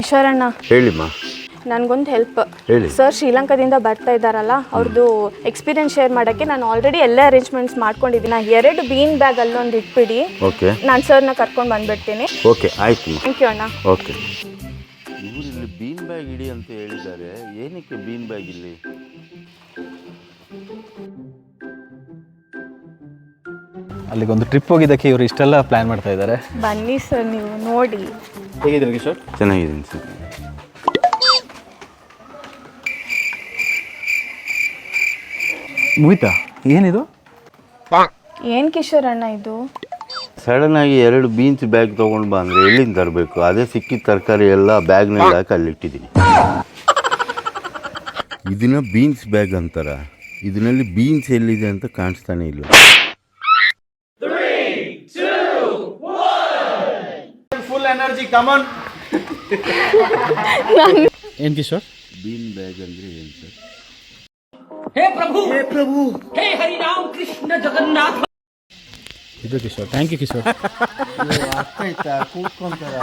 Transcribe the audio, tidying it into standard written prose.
ಈಶ್ವರಣ್ಣ, ಹೇಳಿಮ್ಮ. ನನಗೊಂದು ಹೆಲ್ಪ್. ಹೇಳಿ. ಸರ್ ಶ್ರೀಲಂಕಾದಿಂದ ಬರ್ತಾ ಇದ್ದಾರಲ್ಲ, ಅವ್ರದ್ದು ಎಕ್ಸ್ಪೀರಿಯನ್ಸ್ ಶೇರ್ ಮಾಡೋಕ್ಕೆ ನಾನು ಆಲ್ರೆಡಿ ಎಲ್ಲ ಅರೇಂಜ್ಮೆಂಟ್ಸ್ ಮಾಡ್ಕೊಂಡಿದ್ದೀನಿ. 2 ಬೀನ್ ಬ್ಯಾಗ್ ಅಲ್ಲೊಂದು ಇಟ್ಬಿಡಿ. ಓಕೆ. ನಾನು ಸರ್ನ ಕರ್ಕೊಂಡು ಬಂದುಬಿಡ್ತೀನಿ. ಓಕೆ, ಆಯ್ತು. ಥ್ಯಾಂಕ್ ಯು ಅಣ್ಣ. ಓಕೆ. ಇವರು ಇಲ್ಲಿ ಬೀನ್ ಬ್ಯಾಗ್ ಇಡಿ ಅಂತ ಹೇಳಿದ್ದಾರೆ. ಏನಕ್ಕೆ ಬೀನ್ ಬ್ಯಾಗ್ ಇಲ್ಲಿ? ಅಲ್ಲಿಗೊಂದು ಟ್ರಿಪ್ ಹೋಗಿದ್ದಕ್ಕೆ ಇವರು ಇಷ್ಟೆಲ್ಲ ಪ್ಲ್ಯಾನ್ ಮಾಡ್ತಾ ಇದ್ದಾರೆ. ಬನ್ನಿ ಸರ್, ನೀವು ನೋಡಿ. ಹೇಗಿದ್ದೀರಿ ಕಿಶೋರ್? ಚೆನ್ನಾಗಿದ್ದೀನಿ ಸರ್. ಮುಗಿತಾ? ಏನಿದು? ಏನು ಕಿಶೋರಣ್ಣ ಇದು? ಸಡನ್ ಆಗಿ 2 ಬೀನ್ಸ್ ಬ್ಯಾಗ್ ತೊಗೊಂಡು ಬಾ ಅಂದರೆ ಎಲ್ಲಿಂದ ತರಬೇಕು? ಅದೇ ಸಿಕ್ಕಿದ ತರಕಾರಿ ಎಲ್ಲ ಬ್ಯಾಗ್ನಲ್ಲಿ ಹಾಕಿ ಅಲ್ಲಿಟ್ಟಿದ್ದೀನಿ. ಇದನ್ನ ಬೀನ್ಸ್ ಬ್ಯಾಗ್ ಅಂತಾರ. ಇದರಲ್ಲಿ ಬೀನ್ಸ್ ಎಲ್ಲಿದೆ ಅಂತ ಕಾಣಿಸ್ತಾನೆ ಇಲ್ಲ. ಫುಲ್ ಎನರ್ಜಿ, ಕಮಾನ್. ಏನು ಕಿಶೋರ್? ಬೀನ್ ಬ್ಯಾಗ್ ಅಂದರೆ ಏನು ಸರ್? हे प्रभु हे हरि राम कृष्ण जगन्नाथ. ಇದು ಕಿಶೋರ್. Thank you Kishore. ಅರ್ಥ ಆಯ್ತಾ? ಕೂತ್ಕೊಂತಾರ